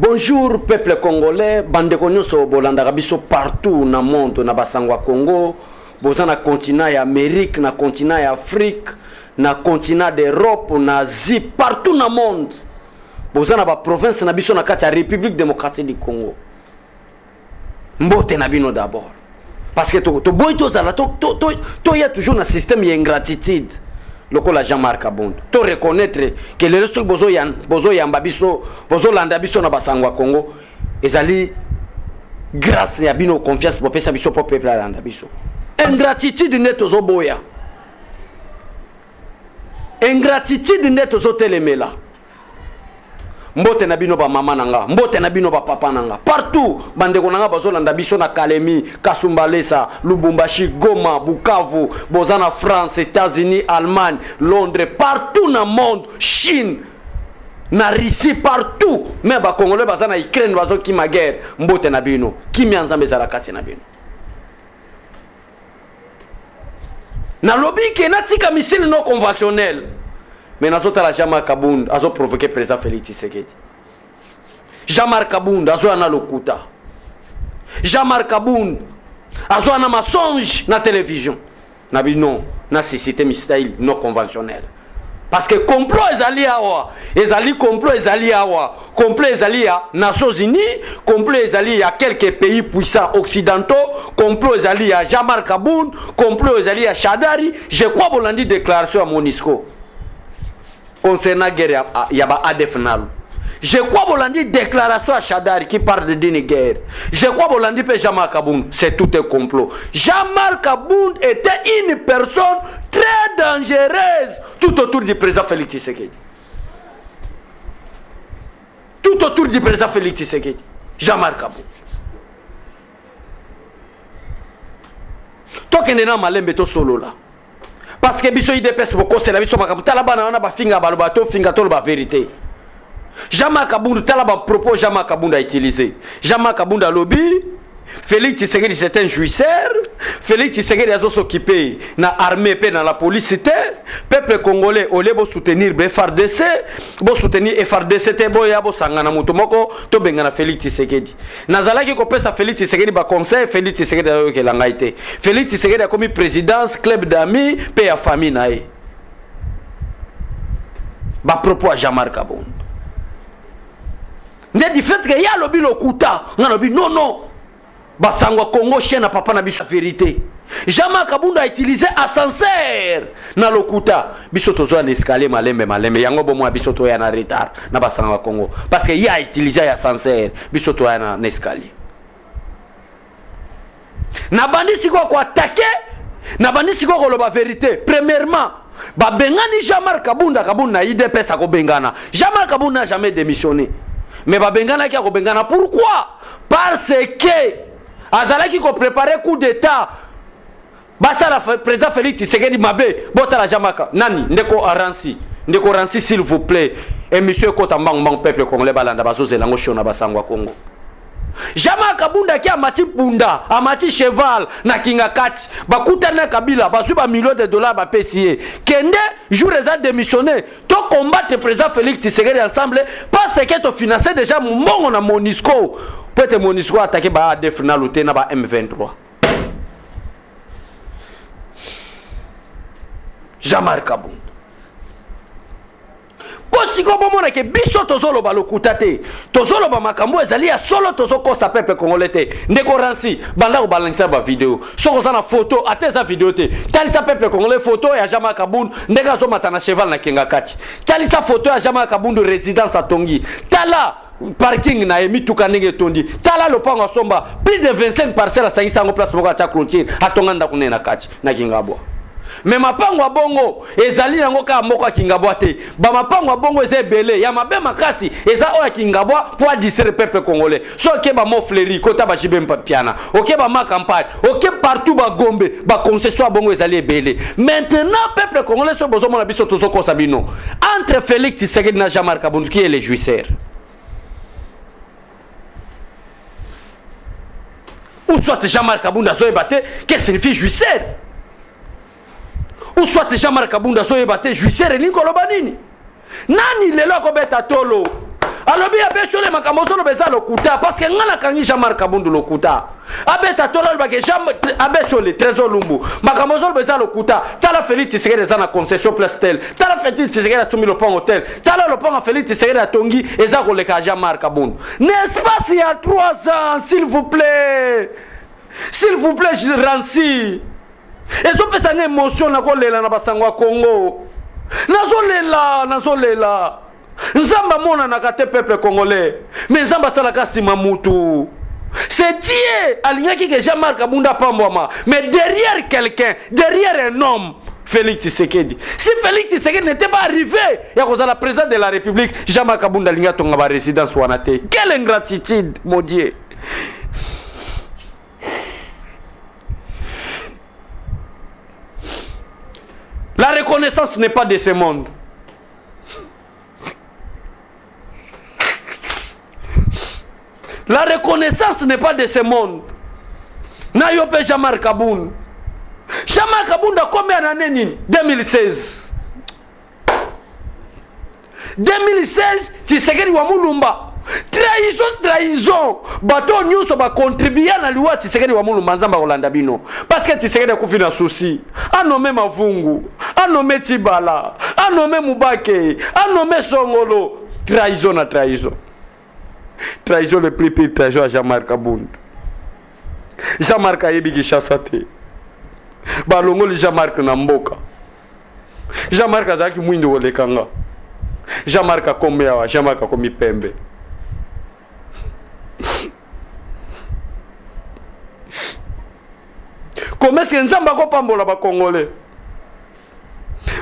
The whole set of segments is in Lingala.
Bonjour peuple congolais, bande konyoso bolanda biso partout na monde na basangwa Congo, boza na continent ya Amérique, na continent ya Afrique, na continent d'Europe, na Asie, partout na monde. Boza na ba province na biso na kati ya République démocratique du Congo. Mbote na bino d'abord. Parce que to boy to zala to y a toujours un système d'ingratitude. Lokola Jean-Marc Kabund. To reconnaître que les ressources bozo yamba biso, bozo landa biso na basangwa Congo, ezali grâce ya bino confiance pour pesa biso pour peuple landa biso. Ingratitude neto zo boya. Ingratitude neto zo telemela. Mbote na bino ba mama nanga, mbote na bino ba papa nanga. Partout, bandeko nanga bazolanda biso na Kalemi, Kasumbalesa, Lubumbashi, Goma, Bukavu, bozana France, États-Unis, Allemagne, Londres, partout dans le monde, Chine, na Russie, partout. Mais ba Congolais bazana Ukraine bazo ki ma guerre, mbote na bino, ki mianzambe za rakati na bino. Na lobby ke na tika missile non conventionnel. Mais nous avons Jean-Marc Kabund, a provoqué le président Félix Tshisekedi. Jean-Marc Kabund, a un lokuta. Jean-Marc Kabund, a un mensonge dans la télévision. Non, na système style non conventionnel. Parce que complot est allié à complot est allié à Nations Unies, complot est allié à quelques pays puissants occidentaux, complot est allié à Jean-Marc Kabund, complot est allié à Chadari. Je crois qu'on a dit déclaration à Monisco. Concernant la guerre, il y a ADF Nalu. Je crois que l'on dit déclaration à Chadari qui parle de guerre. Je crois que l'on dit Jean-Marc Kabund, c'est tout un complot. Jean-Marc Kabund était une personne très dangereuse tout autour du président Félix Tshisekedi. Tout autour du président Félix Tshisekedi. Jean-Marc Kabund. Toi qui es dans Malembe, tu es solo là. Parce que biso IDPS boko c'est la biso makabu talaba na wana ba finga baloba to finga to ba vérité. Jean-Marc Kabund talaba propos Jean-Marc Kabund a utilisé. Jean-Marc Kabund a lobby. Félix Tshisekedi c'est un jouisseur. Félix Tshisekedi a s'occupé na armée pe dans la police peuple congolais au lieu de soutenir FARDC, bo soutenir FARDC te boya bo sangana muto moko to bengana Félix Tshisekedi. Nazalaki ko pesa Félix Tshisekedi ba conseil Félix Tshisekedi a ke langaité. Félix Tshisekedi a commis présidence club d'amis pe ya famille nae. Ba propos à Jean-Marc Kabund. Né du fait que ya lobi lokuta, ngana lobi non. Basangwa Congo chien na papa na biso vérité. Jean-Marc Kabund a utilisé ascenseur na lokuta. Biso tozo na escalier malembe yango bomo biso to ya na retard na basangwa Congo parce que il a utilisé ascenseur biso to ya na escalier. Na bandi siko ko attaquer, na bandi siko ko loba vérité. Premièrement, ba bengani Jean-Marc Kabund na IDPS ko bengana. Jean-Marc Kabund n'a jamais démissionné. Mais ba bengana ki ko bengana pourquoi? Parce que Azalaki ko préparer coup d'état. Basa la président Félix Tshisekedi Mabé, bota la Jamaica. Nani, ndeko Rancy s'il vous plaît. Et monsieur Kotambang bang peuple congolais balanda baso zelango shona basangwa Congo. Jean-Marc Kabund ki amati punda, amati cheval na kinga kati. Bakuta na Kabila, basu ba millions de dollars ba PCA. Kende jour les a démissionné. To combattre le président Félix Tshisekedi ensemble parce que to financer déjà mon na Monisco. Peut-être Monisco attaqué par ADF Nalu na ba M23. Jean-Marc Kabund. Posi ko bomona ke biso tozolo ba lokutate. Tozolo ba makambo ezali ya solo tozo ko sa peuple congolais te. Ndeko Rancy banda ko balancer ba vidéo. Soko za na photo ateza vidéo te. Tali sa peuple congolais photo ya Jean-Marc Kabund ndeka zo matana cheval na kinga kati. Tali sa photo ya Jean-Marc Kabund résidence à Tongi. Tala parking na emi tukanenge tondi. Tala lopango asomba plus de 25 parcelles à 500 place moko cha clôture atonganda kunena kati na kingabo. Mais mapango wa bongo ezali yango ka moko kingabwa te. Ba mapango wa bongo eze belé ya mabe makasi eza oya kingabwa pour distraire peuple congolais. So ke ba mo fleri kota ba jibe mpiana. OK ba ma campagne. OK partout ba gombe ba concession bongo ezali belé. Maintenant peuple congolais so bozo mona biso tozo ko sabino. Entre Félix Tshisekedi na Jean-Marc Kabund qui est le jouisseur. Ou soit Jean-Marc Kabund azo ebaté qu'est-ce signifie jouisseur? Ou soit Jean-Marc Kabund azo ebaté jouisseur et Nicolas Banini. Nani lelo ko beta tolo alobi abesole makambo solo beza lokuta parce que ngana kangi Jean-Marc Kabundu lokuta abeta tola bake abesole trésor lumbu makambo solo beza lokuta tala Félix Tshisekedi za na concession place tel tala Félix Tshisekedi asumi le pont hôtel tala le pont Félix Tshisekedi atongi eza koleka Jean-Marc Kabundu n'est-ce pas il y a 3 ans s'il vous plaît Rancy ezopesa nga émotion na kolela na basango ya Congo nazolela Nzamba mona na kate peuple congolais mais Nzamba salaka sima mutu c'est Dieu alignaki que Jean-Marc Kabunda pamboma mais derrière quelqu'un derrière un homme Félix Tshisekedi si Félix Tshisekedi n'était pas arrivé ya kozala président de la République Jean-Marc Kabunda linga tonga ba résidence wana te quelle ingratitude mon Dieu. La reconnaissance n'est pas de ce monde. La reconnaissance n'est pas de ce monde. Nayope Jean-Marc Kabunda. Jean-Marc Kabunda combien d'années 2016. 2016, Tshisekedi wa Mulumba. Trahison. Bato nyuso ba contribuer na liwa Tshisekedi wa Mulumba Nzamba Rolanda bino. Parce que Tshisekedi akufi na souci. A nommé Mavungu, a nommé Tibala, a nommé Mubake, a nommé Songolo. Trahison na trahison. Trahison le plus pire trahison à Jean-Marc Kabunda. Jean-Marc ayebi Kinshasa te. Balongoli Jean-Marc na mboka. Jean-Marc azaki mwindo olekanga. Jean-Marc akombe awa, Jean-Marc akomi pembe. Comment est-ce que Nzamba ko pambola ba Congolais?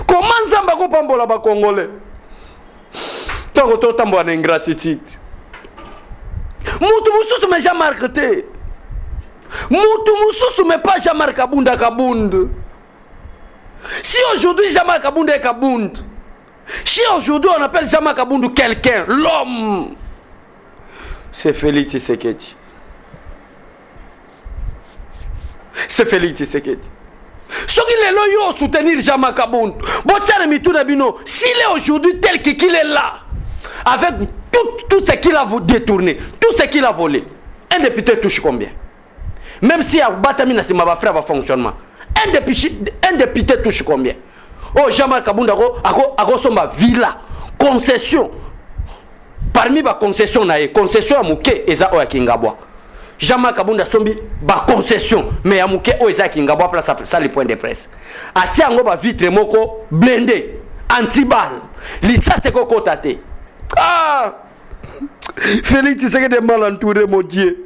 Comment Nzamba ko pambola ba Congolais? Tango to tambo na ingratitude. Mutu mususu me Jean-Marc te. Mutu mususu me pas Jean-Marc Kabunda. Si aujourd'hui Jean-Marc Kabunda est Kabunda, si aujourd'hui on appelle Jean-Marc Kabunda quelqu'un, l'homme, c'est Félix Tshisekedi. C'est Félix Tshisekedi. Ce qu'il est là, il soutenir Jean-Marc Kabunda. S'il est aujourd'hui tel qu'il est là, avec tout ce qu'il a détourné, tout ce qu'il a volé, un député touche combien? Même si Batamina c'est ma frère va fonctionnement, un député touche combien? Oh, Jean-Marc Kabunda a somba villa, concession. Parmi les concessions, concession à Mouké et à Kingabwa. Jean-Marc Kabunda sombi ba concession, mais à Mouké ou à Kingabwa place ça les points de presse. A Tiango ba vitre moko blindé, anti-balle. Lisa c'est koko tate. Ah! Félix Tshisekedi est mal entouré, mon Dieu.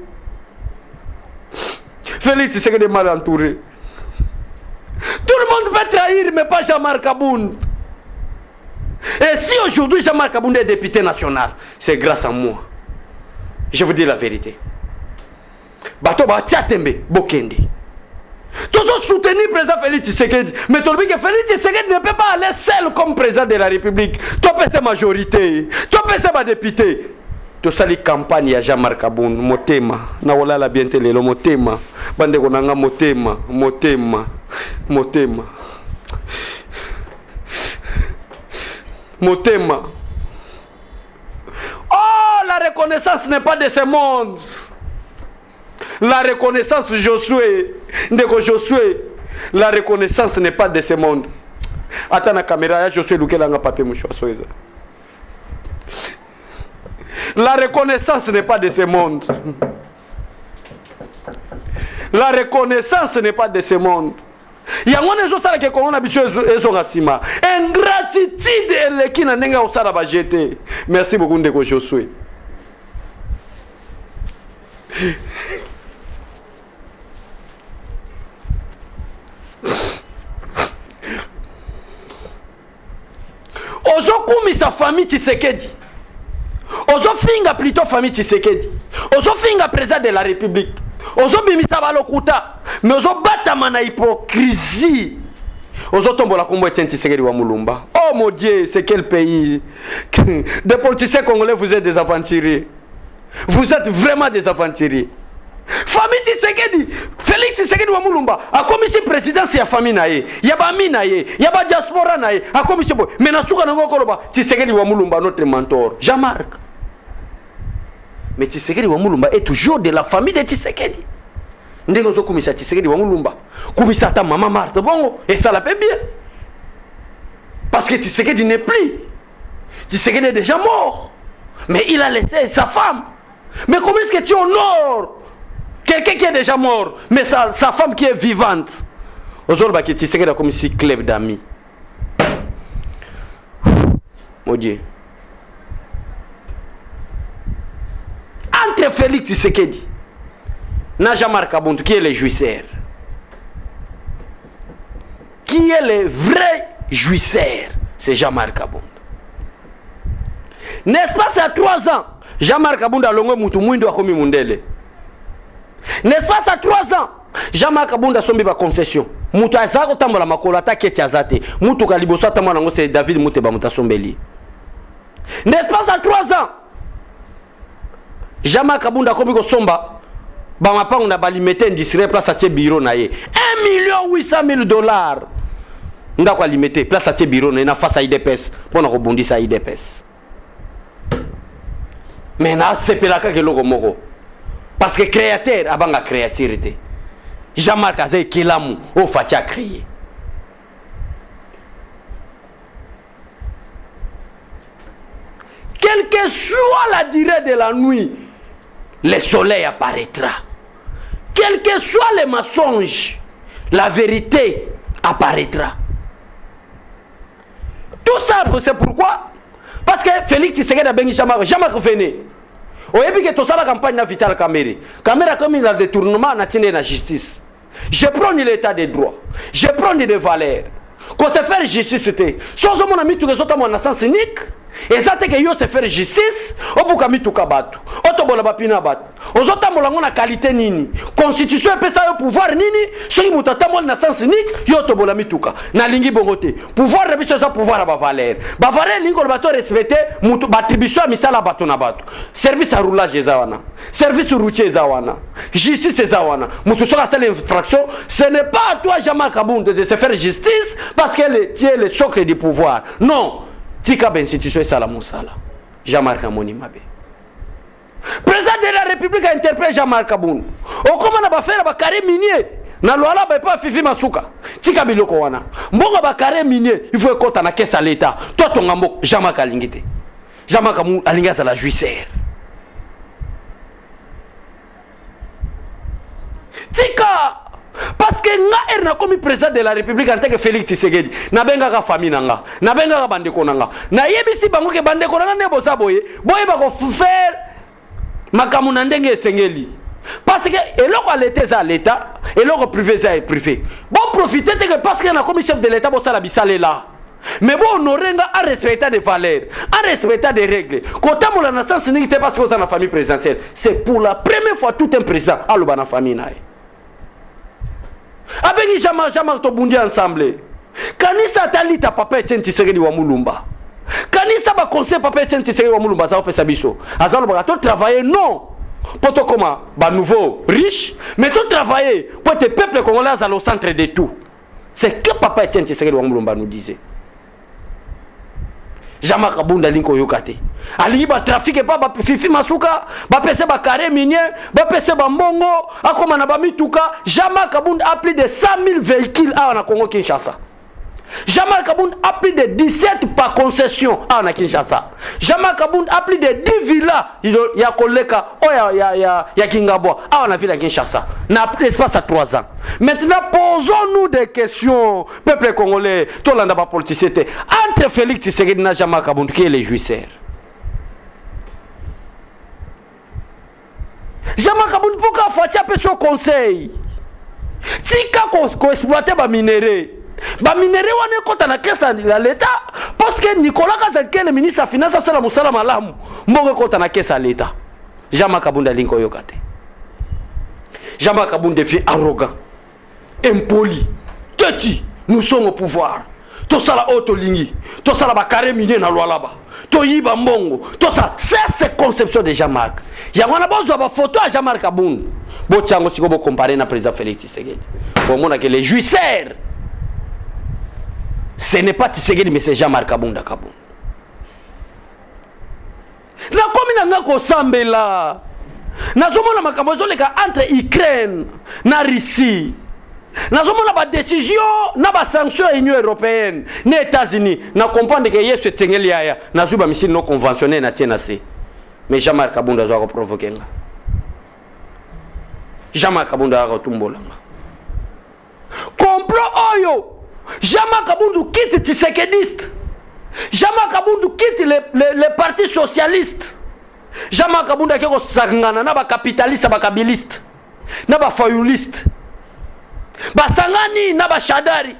Félix Tshisekedi est mal entouré. Tout le monde peut trahir, mais pas Jean-Marc Kabunda. Et si aujourd'hui Jean-Marc Kabunda est député national, c'est grâce à moi. Je vous dis la vérité. Bato ba Tchatembe, Bokende. Tous ont soutenu le président Félix Tshisekedi. Mais tu dis que Félix Tshisekedi ne peut pas aller seul comme président de la République. Tu peux sa majorité. Tu peux sa député. Tu sali campagne à Jean-Marc Kabunda. Motema. Na wala la bien télé. Le motema. Bande konanga motema. Motema. Oh, la reconnaissance n'est pas de ce monde. La reconnaissance Josué, la reconnaissance n'est pas de ce monde. Attends la caméra, Josué Lukelanga papier mouchoir. La reconnaissance n'est pas de ce monde. La reconnaissance n'est pas de ce monde. Il y a un autre qui est habitué à Sima. Ingratitude et qui n'a pas jeté. Merci beaucoup de Josué. Ozo kumi sa famille Tshisekedi. Ozo finga plutôt famille Tshisekedi. Ozo finga président de la République. Ozo bimisa balokuta. Mais ozo batama na hypocrisie. Ozo tombola kombo Etienne Tshisekedi wa Mulumba. Oh mon Dieu, c'est quel pays. Des politiciens congolais, vous êtes des aventuriers. Vous êtes vraiment des aventuriers. Famille Tshisekedi, Félix Tshisekedi wa Mulumba, a commission présidence ya famille nae, ya ba minae, ya ba diaspora nae, a commission mais na suka nango koloba Tshisekedi wa Mulumba notre mentor, Jean-Marc. mais Tshisekedi wa Mulumba est toujours de la famille de Tshisekedi. Ndenge zo kumisa Tshisekedi wa Mulumba, kumisa ta maman Marthe Bongo, et ça la fait bien. Parce que Tshisekedi n'est plus. Tshisekedi est déjà mort. Mais il a laissé sa femme. Mais comment est-ce que tu honores quelqu'un qui est déjà mort, mais sa femme qui est vivante? Aujourd'hui, Tshisekedi a comme si club d'amis. Mon Dieu. Entre Félix Tshisekedi, Jean-Marc Kabund, qui est le jouisseur, qui est le vrai jouisseur, c'est Jean-Marc Kabund. N'est-ce pas, ça 3 ans, Jean-Marc Kabund a longué Moutou Mouindo a commis Mundele. N'est-ce pas, ça 3 ans, Jean-Marc Kabund a sombi ba concession. Moutou a zako tambola makola ta keti azate. Moutou kaliboso tambola ngo c'est David Mouteba Mouta sombeli. N'est-ce pas, ça 3 ans, Jean-Marc Kabund a commis ko somba ba mapa on a balimete indiscret place à tie bureau na ye. 1,800,000 $. Nda kwa limité place à tie bureau na face à IDPS pour na rebondir à IDPS. Mais na sepelaka ke logo moko. Parce que créateur abanga créativité. Jean-Marc Azé Kilamu au Fatia créé. Quelle que soit la durée de la nuit, le soleil apparaîtra. Quel que soit les mensonges, la vérité apparaîtra. Tout ça, c'est pourquoi? Parce que Félix Tshisekedi a béni Jean-Marc venait. Au début que tout ça la campagne na Vital Kamerhe comme il a détournement na tine na justice. Je prends l'état des droits. Je prends des valeurs. Qu'on se faire justice c'était. Sans mon ami tout les autres mon sens unique. Et ça que yo se faire justice au bukami tout kabatu. Otobola bapina bat. Aux autres molango na qualité nini. Constitution peut ça au pouvoir nini. Soki mutata mon na sens unique yo tobola mituka. Na lingi bongote. Pouvoir rebiso ça pouvoir ba valeur. Ba valeur lingo bato respecter mutu attribution misala bato na bato. Service à roulage ezawana. Service routier ezawana. Justice ezawana. Mutu soka c'est l'infraction, ce n'est pas à toi Jean-Marc Kabund de se faire justice parce que tu es le socle du pouvoir. Non. Tika ben institution sala musala. Jean-Marc Amoni Mabe. Président de la République a interpellé Jean-Marc Kabund. O comment na ba faire ba carré minier na loala ba pas fifi masuka. Tika biloko wana. Mbonga ba carré minier, il faut kota na caisse à l'état. Toi ton ngambo Jean-Marc alingité. Jean-Marc Kabund alinga za la jouisseur. Tika parce que nga erna comme président de la République en tant que Félix Tshisekedi na benga ka famille nanga na benga ka bandeko nanga na yebisi bango ke bandeko nanga ne bosa boye ba ko faire makamu na ndenge esengeli parce que eloko l'état za l'état eloko privé za privé bon profiter que parce que na comme chef de l'état bosa la bisale là mais bon honorer nga à respecter des valeurs à respecter des règles quand on la naissance n'était parce que dans la famille présidentielle c'est pour la première fois tout un président à lo bana famille nae. Avec Jean-Marc Tobundi ensemble. Kanisa talita papa Etienne Tshisekedi wa Mulumba. Kanisa ba conseil papa Etienne Tshisekedi wa Mulumba za pesa biso. Azalo ba to travailler non. Pour to comment ba nouveau riche, mais to travailler pour te peuple congolais à au centre de tout. C'est que papa Etienne Tshisekedi wa Mulumba nous disait. Jean-Marc Kabund alinko yokate. Alingi ba trafic pas ba fifi masuka, ba pese ba carré minier, ba pese ba mbongo, akoma na ba mituka. Jean-Marc Kabund a plus de 100,000 véhicules à Congo Kinshasa. Jean-Marc Kabund a plus de 17 par concession à Kinshasa. Jean-Marc Kabund a plus de 10 villas ya koleka o ya Kingabwa à la ville de Kinshasa. N'a plus d'espace à 3 ans. Maintenant posons-nous des questions peuple congolais, tout l'anda ba politicien entre Félix Tshisekedi et Jean-Marc Kabund qui est le jouisseur. Jean-Marc Kabund pourquoi faut-il son conseil? Si qu'on exploiter ba minerai ba minéraux wane kota na kesa la l'état parce que Nicolas Kazalke le ministre des finances sala musala malamu mbongo kota na kesa l'état. Jean-Marc Kabund linko yokate. Jean-Marc Kabund devient arrogant, impoli. Teti, nous sommes au pouvoir. Tout ça la auto lingi, tout ça la ba carré minier na loalaba. To yiba mbongo, tout ça c'est conception de Jean-Marc. Yangwana bozo ba photo à Jean-Marc Kabund. Bo tsango siko bo comparer na président Félix Tshisekedi. Pour mona que les jouisseurs ce n'est pas Tshisekedi mais c'est Jean-Marc Kabund Kabund. La commune n'a ko sambela. nazomona makambo ezoleka entre Ukraine na Russie. Nazomona ba décision na ba sanction ya Union européenne na États-Unis na comprendre que yesu etengeli aya nazuba missile non conventionnel na tiena se. Mais Jean-Marc Kabunda zo ko provoquer nga. Jean-Marc Kabunda ko tumbola nga. Complot oyo Jean-Marc Kabunda quitte Tshisekedi. Jean-Marc Kabunda quitte les partis socialistes. Jean-Marc Kabunda ko sangana na ba capitaliste ba kabiliste na ba fayuliste. Basangani na ba shadari.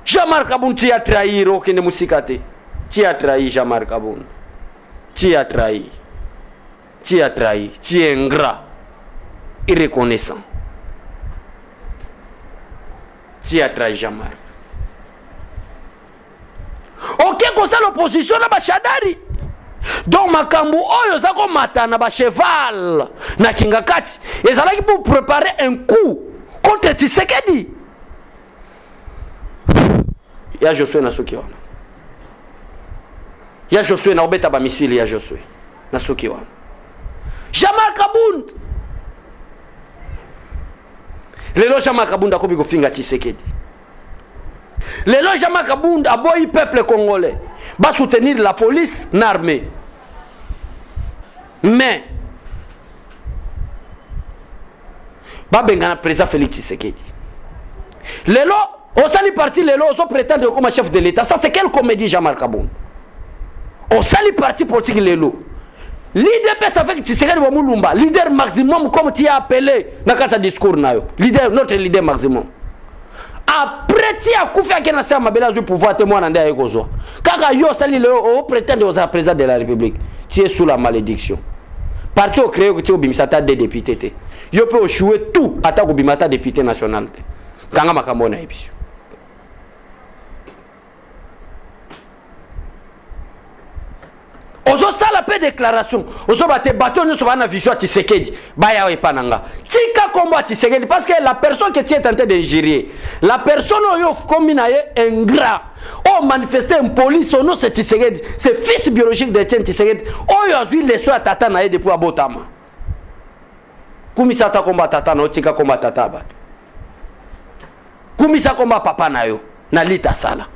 Jean-Marc Kabunda tia trahir okende musikate. Tia trahir Jean-Marc Kabunda. Tia trahir. Tia trahir, tia ingrat. Irreconnaissant. Tia trahir Jean-Marc. Ok, comme ça l'opposition na ba shadari. Donc makambu oyo zako mata na ba cheval na kingakati. Ezalaki pour préparer un coup contre Tshisekedi. Ya Josué na soki wana. Ya Josué na obeta ba misili ya Josué na soki wana. Jean-Marc Kabunda. Lelo Jean-Marc Kabunda ko biko finga Tshisekedi. Lelo Jean-Marc Kabunda aboyi peuple congolais ba soutenir la police na armée. Mais Babengana président Félix Tshisekedi. Lelo, on sali parti lelo, on prétend comme chef de l'État. Ça c'est quelle comédie Jean-Marc Kabunda? On sali parti politique lelo. Leader pèse avec Tshisekedi wa Mulumba. Leader maximum comme tu as appelé dans notre discours nayo. Leader, notre leader maximum. Après tu as koufi akena sa mabela du pouvoir témoin nande ayekozwa. Kaka yo sali lelo, on prétend aux président de la République. Tu es sous la malédiction. Parti au créé que tu obimisa des députés. Yo peut jouer tout à ta obimata député national. Kanga makambo na ebiso. Ozo sala pe déclaration. Ozo bate bateau nous va na vision Tshisekedi. Baya epananga. Tika kombo Tshisekedi parce que la personne que tu es tenté d'ingérer, la personne yo combinaye ingrat. Oh manifester une police au nom de Tshisekedi, c'est fils biologique de Tshisekedi. Oh yo azui leso ya tata na ye depuis abotama. Kumisa ta komba tata na otika komba tata ba. Kumisa komba papa na yo na lita sala.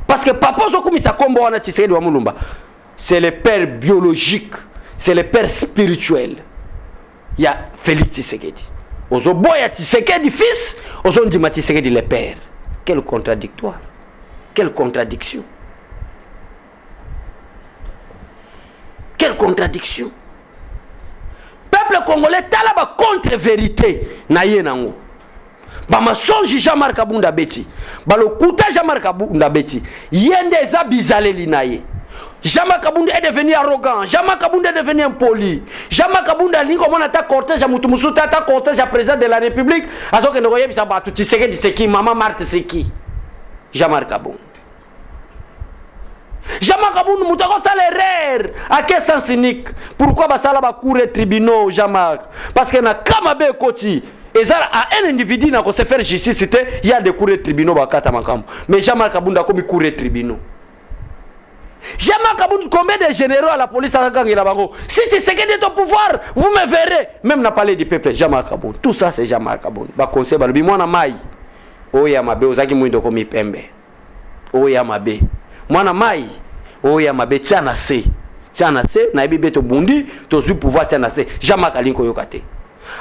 Parce que papa zo kumisa komba wana Tshisekedi wa Mulumba. C'est le père biologique, c'est le père spirituel. Il y a Félix Tshisekedi. Ozo boya Tshisekedi fils, ozo ndima Tshisekedi le père. Quel contradictoire. Quelle contradiction. Quelle contradiction. Peuple congolais talaba contre-vérité na ye nango. Ba masonji Jean-Marc Kabunda beti. Ba lo kuta Jean-Marc Kabunda beti. Yende za bizaleli na ye. Jean-Marc Kabunda est devenu arrogant. Jean-Marc Kabunda est devenu impoli. Jean-Marc Kabunda a dit comment on attaque cortège à Moutoumousou, attaque cortège à président de la République. Alors que nous voyons ça bat tout. Tu sais c'est qui? Maman Marthe c'est qui? Jean-Marc Kabunda. Jean-Marc Kabunda moutako ça l'erreur. À quel sens unique? Pourquoi bah ça là bah courir tribunaux Jean-Marc? Parce que na Kamabe Koti. Et ça à un individu n'a qu'on se faire justice c'était il y a des cours de tribunaux bah kata makam. Mais Jean-Marc Kabunda comme cours de tribunaux. Jean-Marc Kabunda, combien de généraux à la police à Gangilabango? Si tu sais que de ton pouvoir, vous me verrez. Même n'a parlé du peuple, Jean-Marc Kabunda. Tout ça c'est Jean-Marc Kabunda. Ba conseil ba moi na mai. Oya mabe ozaki mwindo komi pembe. Oya mabe. Moi na mai. Oya mabe tiana se. Tiana se na ebi beto bundi, to zu pouvoir tiana se. Jean-Marc Alinko yokate.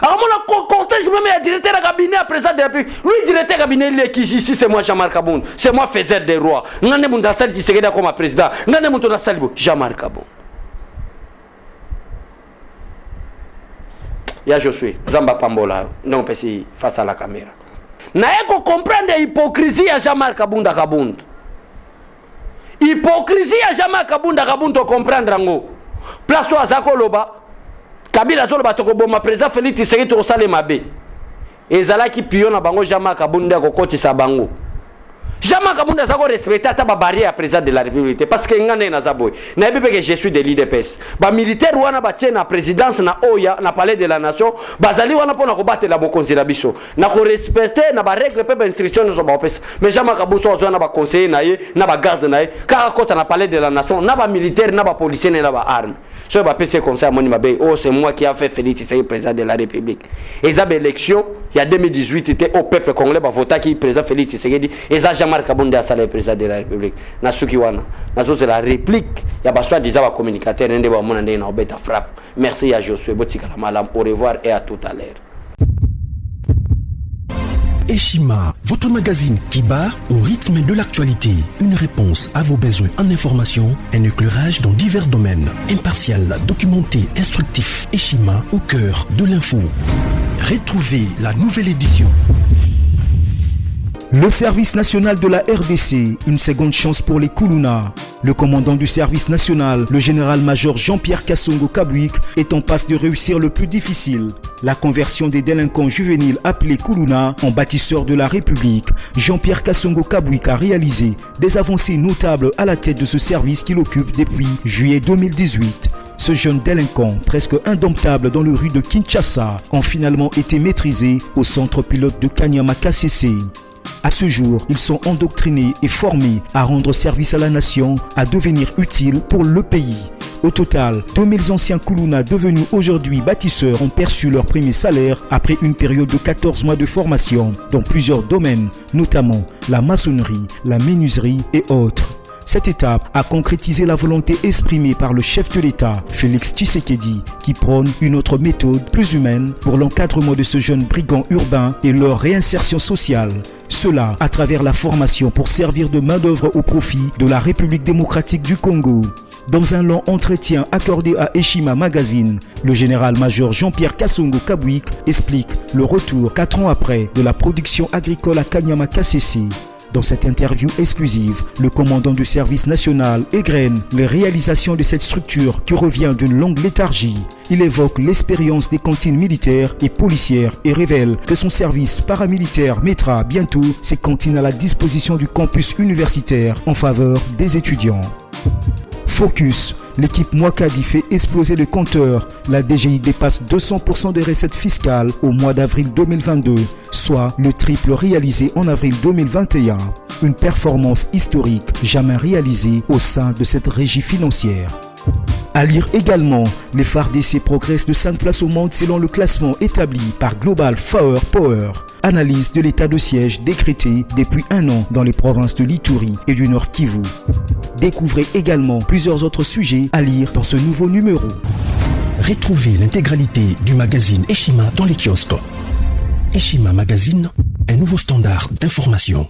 Alors mon cortège même est directeur de cabinet à président de la République. Lui directeur de cabinet il est qui ici c'est moi Jean-Marc Kabunda. C'est moi faiseur des rois. Ngane mun da sali Tshisekedi comme président. Ngane mun to na sali Jean-Marc Kabunda. Ya Josué, Zamba Pambola, non pesi face à la caméra. Na eko comprendre hypocrisie à Jean-Marc Kabunda. Hypocrisie à Jean-Marc Kabunda to comprendre ngo. Place toi Zako Loba. Kabila zolo batoko boma président Félix Tshisekedi to sale mabe. Ezala ki piona bango Jean-Marc Kabunda ko koti sa bango. Jamais Kabunda Zago respecté ta barrière à président de la République parce que ngane na zaboy. Na bibe que je suis de l'IDPS. Ba militaire wana ba na présidence na Oya na palais de la nation, bazali wana pona ko batela bokonzi na biso. Na ko respecter na ba règle pe ba instruction zo ba opesa. Mais jamais Kabuso zo na ba conseiller na ye, na ba garde na ye, ka kota na palais de la nation, na ba militaire, na ba policier na ba arme. So ba PC conseil moni mabe, oh c'est moi qui a fait Félix Tshisekedi président de la République. Et ça élection, il y a 2018 était au peuple congolais ba voter qui président Félix Tshisekedi et ça Jean-Marc Kabunda a salé président de la République. Na suki wana. Na so c'est la réplique, il y a ba soit disant ba communicateur ndé ba mona ndé na obeta frappe. Merci à Josué Botika la malam, au revoir et à tout à l'heure. Eshima, votre magazine qui bat au rythme de l'actualité. Une réponse à vos besoins en information, un éclairage dans divers domaines. Impartial, documenté, instructif. Eshima au cœur de l'info. Retrouvez la nouvelle édition. Le service national de la RDC, une seconde chance pour les Koulouna. Le commandant du service national, le général-major Jean-Pierre Kassongo Kabouik, est en passe de réussir le plus difficile. La conversion des délinquants juvéniles appelés Koulouna en bâtisseurs de la République. Jean-Pierre Kassongo Kabouik a réalisé des avancées notables à la tête de ce service qu'il occupe depuis juillet 2018. Ce jeune délinquant, presque indomptable dans les rues de Kinshasa, ont finalement été maîtrisés au centre pilote de Kanyama KCC. À ce jour, ils sont endoctrinés et formés à rendre service à la nation, à devenir utiles pour le pays. Au total, 2000 anciens Koulouna devenus aujourd'hui bâtisseurs ont perçu leur premier salaire après une période de 14 mois de formation dans plusieurs domaines, notamment la maçonnerie, la menuiserie et autres. Cette étape a concrétisé la volonté exprimée par le chef de l'État, Félix Tshisekedi, qui prône une autre méthode plus humaine pour l'encadrement de ce jeune brigand urbain et leur réinsertion sociale. Cela à travers la formation pour servir de main-d'œuvre au profit de la République démocratique du Congo. Dans un long entretien accordé à Eshima Magazine, le général-major Jean-Pierre Kassongo Kabouik explique le retour 4 ans après de la production agricole à Kanyama KCC. Dans cette interview exclusive, le commandant du service national égrène les réalisations de cette structure qui revient d'une longue léthargie. Il évoque l'expérience des cantines militaires et policières et révèle que son service paramilitaire mettra bientôt ses cantines à la disposition du campus universitaire en faveur des étudiants. Focus. L'équipe Mwakadi fait exploser le compteur. La DGI dépasse 200% des recettes fiscales au mois d'avril 2022, soit le triple réalisé en avril 2021. Une performance historique jamais réalisée au sein de cette régie financière. À lire également, les FARDC progressent de 5 places au monde selon le classement établi par Global Power. Analyse de l'état de siège décrété depuis 1 an dans les provinces de l'Ituri et du Nord Kivu. Découvrez également plusieurs autres sujets à lire dans ce nouveau numéro. Retrouvez l'intégralité du magazine Eshima dans les kiosques. Eshima Magazine, un nouveau standard d'information.